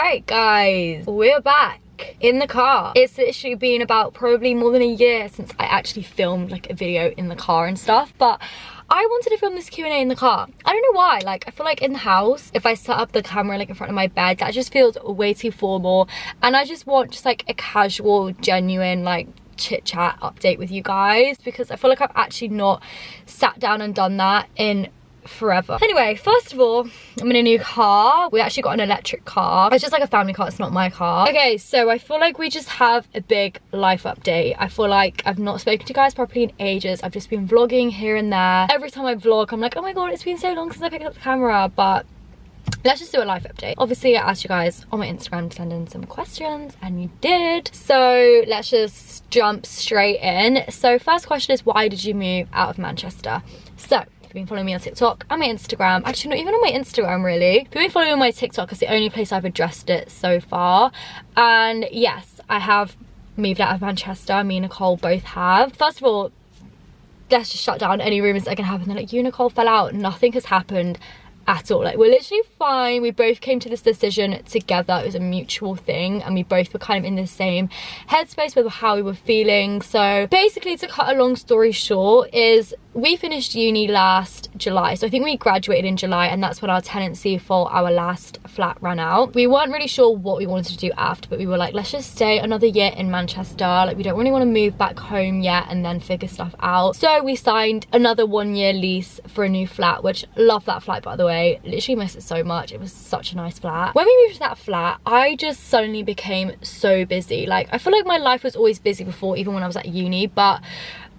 Alright guys, we're back in the car. It's literally been about probably more than a year since I actually filmed like a video in the car and stuff, but I wanted to film this Q&A in the car. I don't know why, like I feel like in the house, if I set up the camera like in front of my bed, that just feels way too formal, and I just want just like a casual, genuine like chit chat update with you guys, because I feel like I've actually not sat down and done that in forever. Anyway, first of all, I'm in a new car. We actually got an electric car. It's just like a family car, it's not my car. Okay, so I feel like we just have a big life update. I feel like I've not spoken to you guys properly in ages. I've just been vlogging here and there. Every time I vlog, I'm like, oh my god, it's been so long since I picked up the camera, but let's just do a life update. Obviously, I asked you guys on my Instagram to send in some questions, and you did. So let's just jump straight in. So first question is, why did you move out of Manchester? So if you've been following me on TikTok and my Instagram, actually not even on my Instagram really, if you've been following me on my TikTok, it's the only place I've addressed it so far. And yes, I have moved out of Manchester. Me and Nicole both have. First of all, let's just shut down any rumours that can happen. They're like, you and Nicole fell out. Nothing has happened at all. Like, we're literally fine. We both came to this decision together. It was a mutual thing, and we both were kind of in the same headspace with how we were feeling. So basically, to cut a long story short, is we finished uni last July. So I think we graduated in July, and that's when our tenancy for our last flat ran out. We weren't really sure what we wanted to do after, but we were like, let's just stay another year in Manchester. Like, we don't really want to move back home yet and then figure stuff out. So we signed another 1-year lease for a new flat, which love that flat, by the way. Literally miss it so much. It was such a nice flat. When we moved to that flat, I just suddenly became so busy. Like, I feel like my life was always busy before, even when I was at uni, but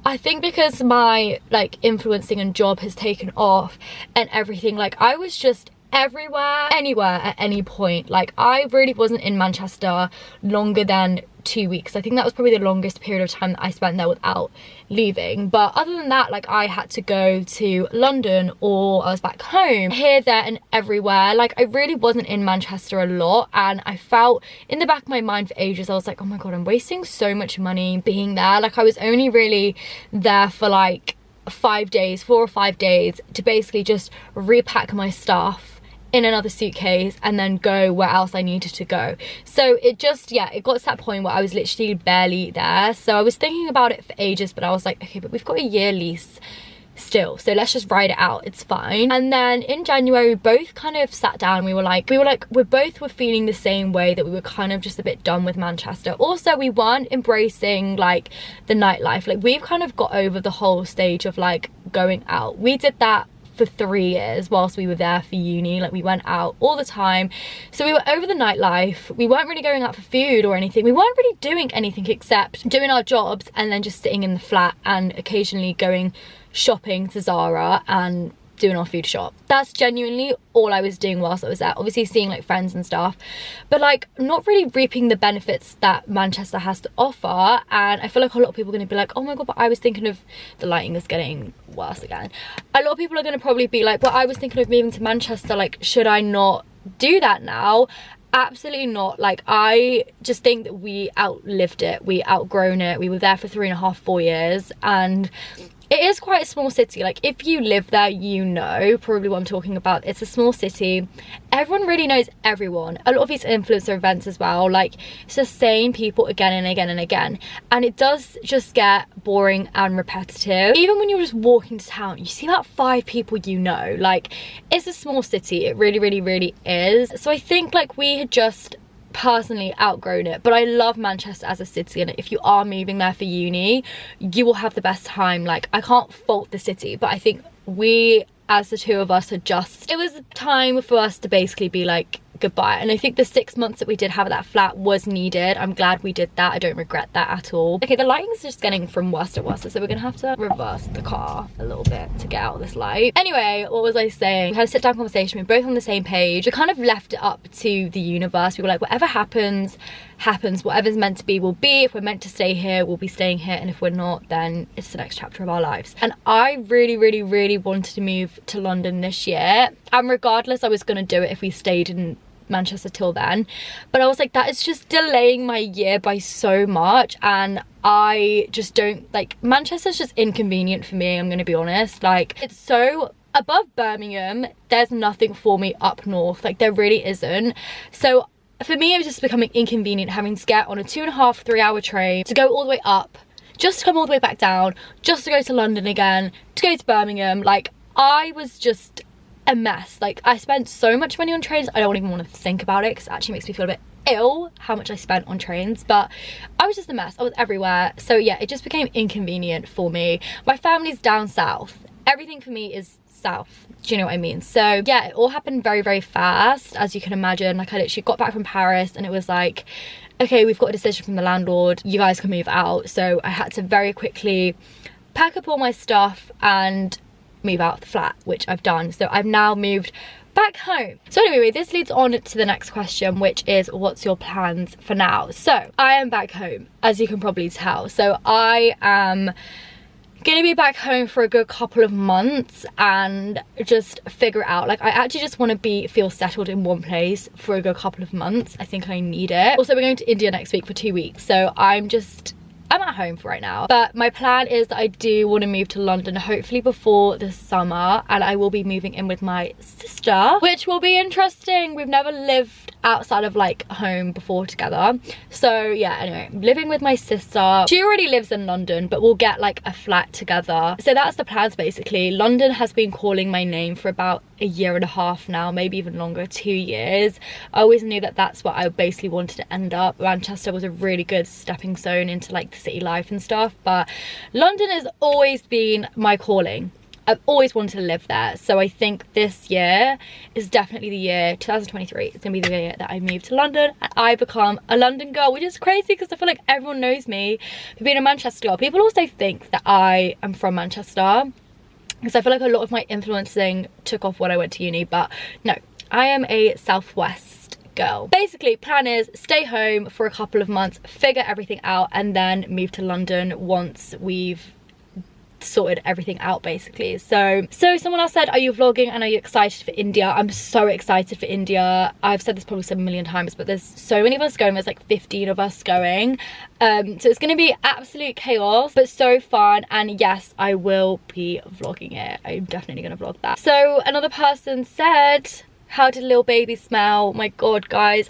I think because my like influencing and job has taken off and everything, like I was just everywhere, anywhere, at any point. Like, I really wasn't in Manchester longer than 2 weeks. I think that was probably the longest period of time that I spent there without leaving. But other than that, like, I had to go to London or I was back home, here, there and everywhere. Like, I really wasn't in Manchester a lot, and I felt in the back of my mind for ages, I was like, oh my god, I'm wasting so much money being there. Like, I was only really there for like 5 days, 4 or 5 days, to basically just repack my stuff in another suitcase and then go where else I needed to go. So it just, yeah, it got to that point where I was literally barely there. So I was thinking about it for ages, but I was like, okay, but we've got a year lease still, so let's just ride it out, it's fine. And then in January, we both kind of sat down. We both were feeling the same way, that we were kind of just a bit done with Manchester. Also, we weren't embracing like the nightlife. Like, we've kind of got over the whole stage of like going out. We did that for 3 years whilst we were there for uni. Like, we went out all the time, so we were over the nightlife. We weren't really going out for food or anything. We weren't really doing anything except doing our jobs and then just sitting in the flat and occasionally going shopping to Zara and doing our food shop. That's genuinely all I was doing whilst I was there. Obviously seeing like friends and stuff, but like not really reaping the benefits that Manchester has to offer. And I feel like a lot of people are going to be like, oh my god, but I was thinking of, the lighting is getting worse again. A lot of people are going to probably be like, well, I was thinking of moving to Manchester, like should I not do that now? Absolutely not. Like, I just think that we outlived it, we outgrown it. We were there for 3.5, 4 years, and it is quite a small city. Like, if you live there, you know probably what I'm talking about. It's a small city. Everyone really knows everyone. A lot of these influencer events as well, like, it's the same people again and again and again. And it does just get boring and repetitive. Even when you're just walking to town, you see about 5 people you know. Like, it's a small city. It really, really, really is. So I think, like, we had just personally outgrown it. But I love Manchester as a city, and if you are moving there for uni, you will have the best time. Like, I can't fault the city, but I think we, as the two of us, had just, it was time for us to basically be like, goodbye. And I think the 6 months that we did have at that flat was needed. I'm glad we did that. I don't regret that at all. Okay, the lighting's just getting from worse to worse, so we're gonna have to reverse the car a little bit to get out of this light. Anyway, what was I saying? We had a sit down conversation. We were both on the same page. We kind of left it up to the universe. We were like, whatever happens, happens. Whatever's meant to be will be. If we're meant to stay here, we'll be staying here, and if we're not, then it's the next chapter of our lives. And I really, really, really wanted to move to London this year, and regardless, I was gonna do it if we stayed in Manchester till then. But I was like, that is just delaying my year by so much, and I just don't like, Manchester's just inconvenient for me, I'm gonna be honest. Like, it's so above Birmingham, there's nothing for me up north. Like, there really isn't. So for me, it was just becoming inconvenient having to get on a 2.5 to 3 hour train to go all the way up, just to come all the way back down, just to go to London again, to go to Birmingham. Like, I was just a mess. Like, I spent so much money on trains, I don't even want to think about it because it actually makes me feel a bit ill how much I spent on trains. But I was just a mess. I was everywhere. So yeah, it just became inconvenient for me. My family's down south. Everything for me is south. Do you know what I mean? So yeah, it all happened very, very fast, as you can imagine. Like, I literally got back from Paris and it was like, okay, we've got a decision from the landlord, you guys can move out. So I had to very quickly pack up all my stuff and move out of the flat, which I've done. So I've now moved back home. So anyway, this leads on to the next question, which is, what's your plans for now? So I am back home, as you can probably tell. So I am gonna be back home for a good couple of months and just figure it out. Like, I actually just want to feel settled in one place for a good couple of months. I think I need it. Also, we're going to India next week for 2 weeks, so I'm at home for right now. But my plan is that I do want to move to London, hopefully before the summer, and I will be moving in with my sister, which will be interesting. We've never lived outside of like home before together. So yeah, anyway, living with my sister. She already lives in London, but we'll get like a flat together. So that's the plans basically. London has been calling my name for about 1.5 years now, maybe even longer, 2 years. I always knew that that's what I basically wanted to end up. Manchester was a really good stepping stone into like the city life and stuff, but London has always been my calling. I've always wanted to live there. So I think this year is definitely the year, 2023, it's gonna be the year that I move to London and I become a London girl, which is crazy because I feel like everyone knows me for being a Manchester girl. People also think that I am from Manchester because I feel like a lot of my influencing took off when I went to uni, but no, I am a Southwest girl. Basically, plan is stay home for a couple of months, figure everything out, and then move to London once we've sorted everything out basically. So someone else said, are you vlogging and are you excited for India? I'm so excited for India. I've said this probably 7 million times, but there's so many of us going. There's like 15 of us going, so it's gonna be absolute chaos but so fun. And yes, I will be vlogging it. I'm definitely gonna vlog that. So another person said, how did Lil Baby smell? My god, guys,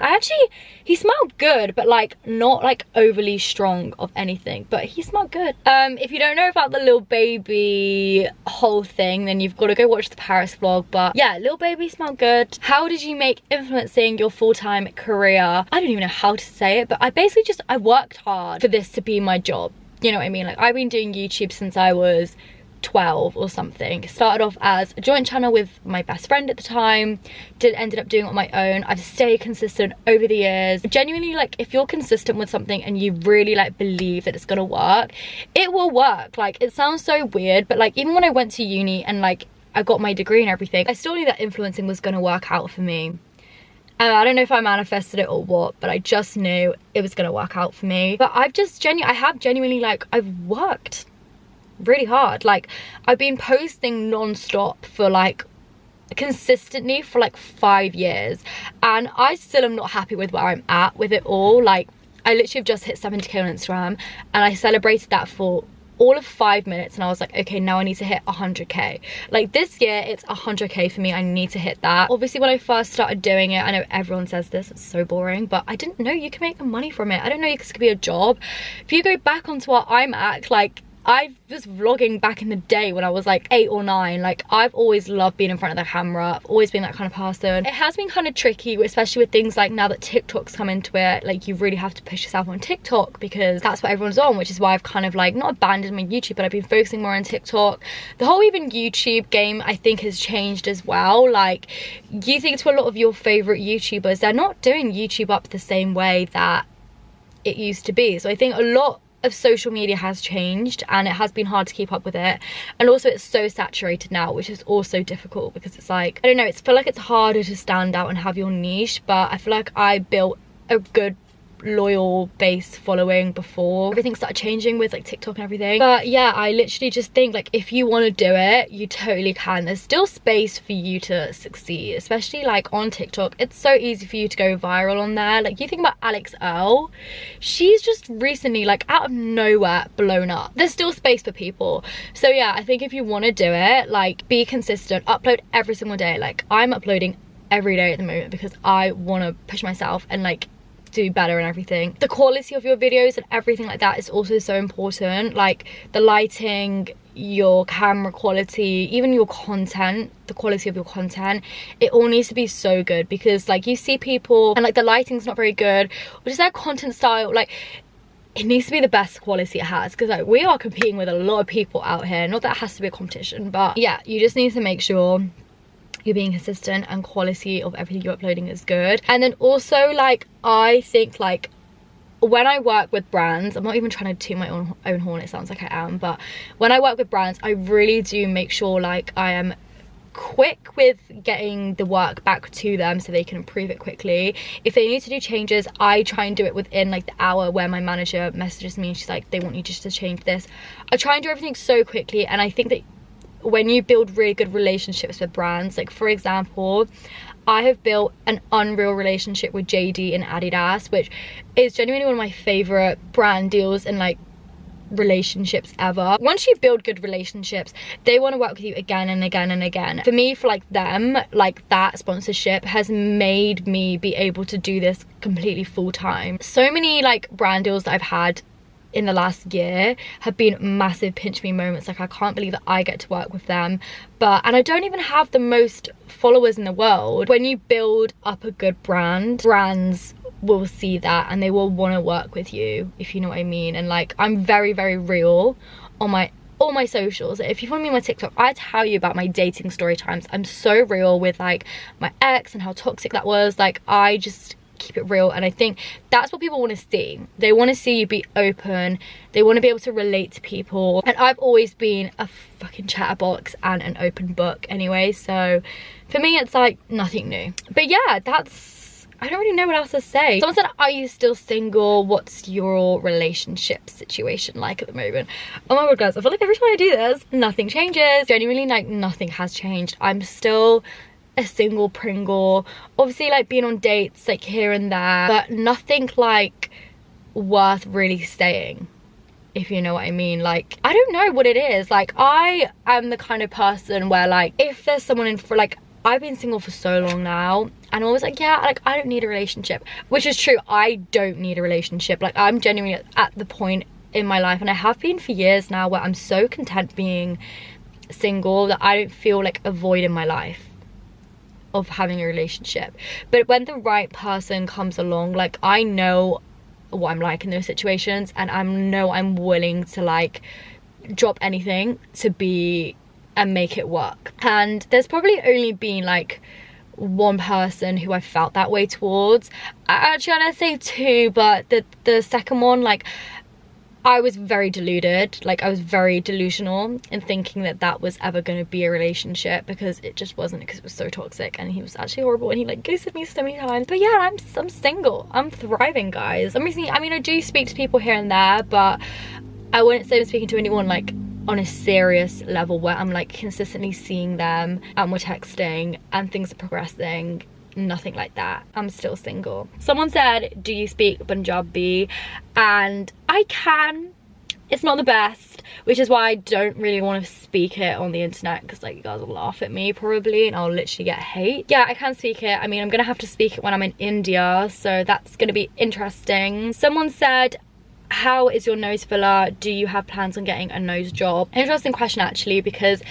he smelled good, but like not like overly strong of anything, but he smelled good. If you don't know about the Lil Baby whole thing, then you've got to go watch the Paris vlog. But yeah, Lil Baby smelled good. How did you make influencing your full-time career? I don't even know how to say it, but I worked hard for this to be my job. You know what I mean? Like, I've been doing YouTube since I was 12 or something. Started off as a joint channel with my best friend at the time, ended up doing it on my own. I've stayed consistent over the years. Genuinely, like, if you're consistent with something and you really like believe that it's gonna work, it will work. Like, it sounds so weird, but like, even when I went to uni and like I got my degree and everything, I still knew that influencing was gonna work out for me. And I don't know if I manifested it or what, but I just knew it was gonna work out for me. But I have genuinely, like, I've worked really hard. Like, I've been posting non-stop for like consistently for like 5 years, and I still am not happy with where I'm at with it all. Like, I literally have just hit 70k on Instagram and I celebrated that for all of 5 minutes, and I was like, okay, now I need to hit 100k. Like, this year it's 100k for me. I need to hit that. Obviously, when I first started doing it, I know everyone says this, it's so boring, but I didn't know you can make money from it. I didn't know this could be a job. If you go back onto what I'm at, like, I was vlogging back in the day when I was like 8 or 9. Like, I've always loved being in front of the camera. I've always been that kind of person. It has been kind of tricky, especially with things like now that TikTok's come into it. Like, you really have to push yourself on TikTok because that's what everyone's on, which is why I've kind of like not abandoned my YouTube, but I've been focusing more on TikTok. The whole even YouTube game, I think, has changed as well. Like, you think to a lot of your favorite YouTubers, they're not doing YouTube up the same way that it used to be. So I think a lot of social media has changed and it has been hard to keep up with it, and also it's so saturated now, which is also difficult because it's like, I don't know, I feel like it's harder to stand out and have your niche. But I feel like I built a good loyal base following before everything started changing with like TikTok and everything. But yeah, I literally just think, like, if you want to do it, you totally can. There's still space for you to succeed, especially like on TikTok. It's so easy for you to go viral on there. Like, you think about Alex Earl, she's just recently, like, out of nowhere blown up. There's still space for people. So yeah, I think if you want to do it, like, be consistent, upload every single day. Like, I'm uploading every day at the moment because I want to push myself and like do better and everything. The quality of your videos and everything like that is also so important, like the lighting, your camera quality, even your content, the quality of your content, it all needs to be so good, because like you see people and like the lighting's not very good, or just their content style, like it needs to be the best quality it has, because like we are competing with a lot of people out here. Not that it has to be a competition, but yeah, you just need to make sure you're being consistent and quality of everything you're uploading is good. And then also, like, I think like when I work with brands, I'm not even trying to toot my own horn, it sounds like I am, but when I work with brands, I really do make sure like I am quick with getting the work back to them so they can improve it quickly. If they need to do changes, I try and do it within like the hour where my manager messages me and she's like, they want you just to change this. I try and do everything so quickly, and I think that when you build really good relationships with brands, like for example, I have built an unreal relationship with JD and Adidas, which is genuinely one of my favorite brand deals and like relationships ever. Once you build good relationships, they want to work with you again and again and again. For me, for like them, like that sponsorship has made me be able to do this completely full time. So many like brand deals that I've had in the last year have been massive pinch me moments. Like I can't believe that I get to work with them, and I don't even have the most followers in the world. When you build up a good brand, brands will see that and they will want to work with you, if you know what I mean. And like I'm very, very real on all my socials. If you follow me on my TikTok, I tell you about my dating story times. I'm so real with like my ex and how toxic that was. Like I just keep it real, and I think that's what people want to see. They want to see you be open, they want to be able to relate to people, and I've always been a fucking chatterbox and an open book anyway, so for me it's like nothing new. But yeah, I don't really know what else to say. Someone said, are you still single? What's your relationship situation like at the moment? Oh my god guys, I feel like every time I do this, nothing changes. Genuinely, like nothing has changed. I'm still a single Pringle, obviously like being on dates like here and there, but nothing like worth really staying, if you know what I mean. Like I don't know what it is. Like I am the kind of person where like if there's someone in for like, I've been single for so long now, and I was like, yeah, like I don't need a relationship, which is true. I don't need a relationship. Like I'm genuinely at the point in my life, and I have been for years now, where I'm so content being single that I don't feel like a void in my life of having a relationship. But when the right person comes along, like I know what I'm like in those situations, and I'm willing to like drop anything to be and make it work. And there's probably only been like one person who I felt that way towards. Actually, I'd say two, but the second one, like I was very deluded. Like I was very delusional in thinking that that was ever going to be a relationship, because it just wasn't, because it was so toxic and he was actually horrible and he like ghosted me so many times. But yeah, I'm single. I'm thriving, guys. I mean, I do speak to people here and there, but I wouldn't say I'm speaking to anyone like on a serious level where I'm like consistently seeing them and we're texting and things are progressing. Nothing like that. I'm still single. Someone said, do you speak Punjabi? And I can. It's not the best, which is why I don't really want to speak it on the internet, because like you guys will laugh at me probably and I'll literally get hate. Yeah, I can speak it. I mean, I'm gonna have to speak it when I'm in India, so that's gonna be interesting. Someone said, how is your nose filler? Do you have plans on getting a nose job? Interesting question actually, because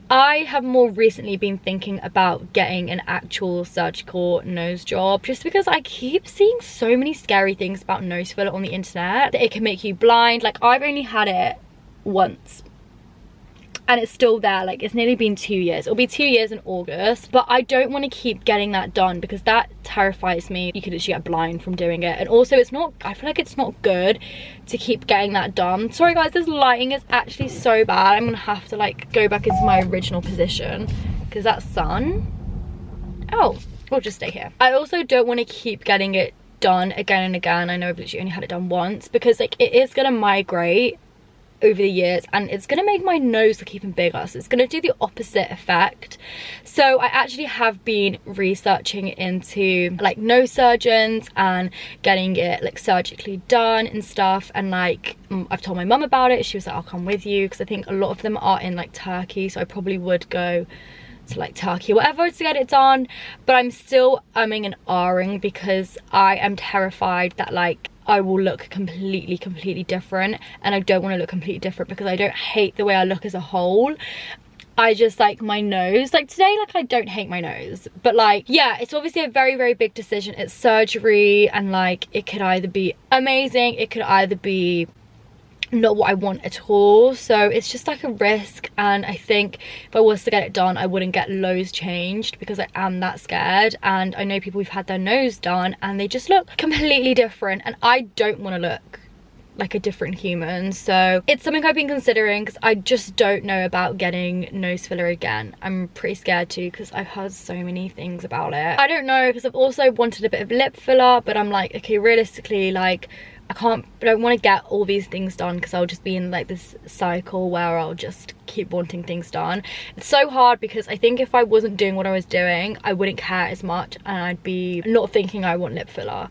I have more recently been thinking about getting an actual surgical nose job, just because I keep seeing so many scary things about nose filler on the internet, that it can make you blind. Like I've only had it once and it's still there. Like it's nearly been 2 years. It'll be 2 years in August, but I don't want to keep getting that done because that terrifies me. You could literally get blind from doing it, and also it's not, I feel like it's not good to keep getting that done. Sorry guys, this lighting is actually so bad. I'm gonna have to like go back into my original position because that sun, oh, we'll just stay here. I also don't want to keep getting it done again and again. I know I've literally only had it done once, because like it is gonna migrate over the years and it's gonna make my nose look even bigger, so it's gonna do the opposite effect. So I actually have been researching into like nose surgeons and getting it like surgically done and stuff, and like I've told my mum about it. She was like, I'll come with you, because I think a lot of them are in like Turkey, so I probably would go to like Turkey, whatever, to get it done. But I'm still umming and ahhing because I am terrified that like I will look completely different, and I don't want to look completely different because I don't hate the way I look as a whole. I just like my nose, like today, like I don't hate my nose, but like yeah, it's obviously a very big decision. It's surgery, and like it could either be amazing, it could either be not what I want at all. So it's just like a risk, and I think if I was to get it done, I wouldn't get loads changed because I am that scared. And I know people who've had their nose done and they just look completely different, and I don't want to look like a different human. So it's something I've been considering because I just don't know about getting nose filler again. I'm pretty scared too because I've heard so many things about it. I don't know, because I've also wanted a bit of lip filler, but I'm like, okay, realistically, like I don't want to get all these things done because I'll just be in like this cycle where I'll just keep wanting things done. It's so hard because I think if I wasn't doing what I was doing, I wouldn't care as much, and I'd be not thinking I want lip filler.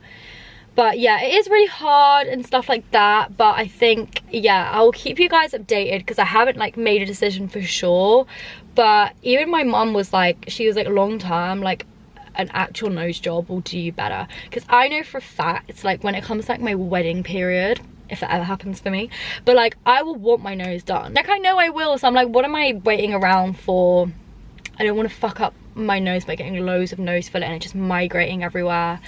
But yeah, it is really hard and stuff like that. But I think, yeah, I'll keep you guys updated because I haven't like made a decision for sure. But even my mum was like, she was like, long term, like an actual nose job will do you better. Because I know for a fact, it's like when it comes to like my wedding period, if that ever happens for me, but like I will want my nose done. Like I know I will, so I'm like, what am I waiting around for? I don't want to fuck up my nose by getting loads of nose filler and it just migrating everywhere.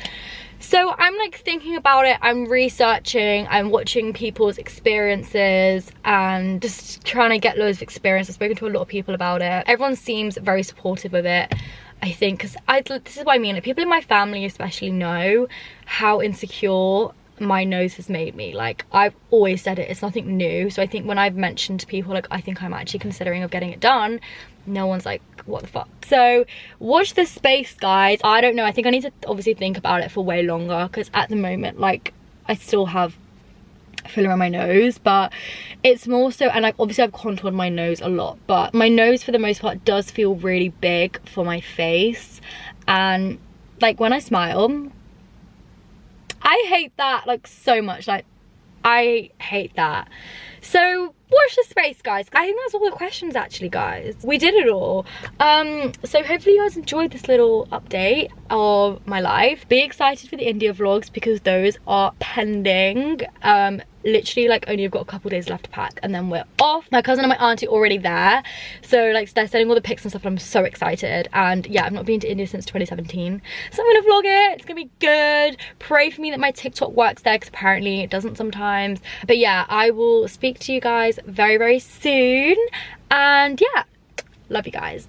So I'm like thinking about it, I'm researching, I'm watching people's experiences and just trying to get loads of experience. I've spoken to a lot of people about it. Everyone seems very supportive of it, I think, because this is what I mean, like people in my family especially know how insecure my nose has made me. Like I've always said it, it's nothing new. So I think when I've mentioned to people like I think I'm actually considering of getting it done, no one's like, what the fuck. So watch this space, guys. I don't know, I think I need to obviously think about it for way longer because at the moment like I still have filler on my nose, but it's more so, and like obviously I've contoured my nose a lot, but my nose for the most part does feel really big for my face. And like when I smile, I hate that like so much, like I hate that. So watch the space, guys. I think that's all the questions actually, guys. We did it all. So hopefully you guys enjoyed this little update of my life. Be excited for the India vlogs because those are pending. Literally like only have got a couple days left to pack and then we're off. My cousin and my auntie already there, so like they're sending all the pics and stuff and I'm so excited. And yeah, I've not been to India since 2017, so I'm gonna vlog it. It's gonna be good. Pray for me that my TikTok works there because apparently it doesn't sometimes. But yeah, I will speak to you guys very soon, and yeah, love you guys.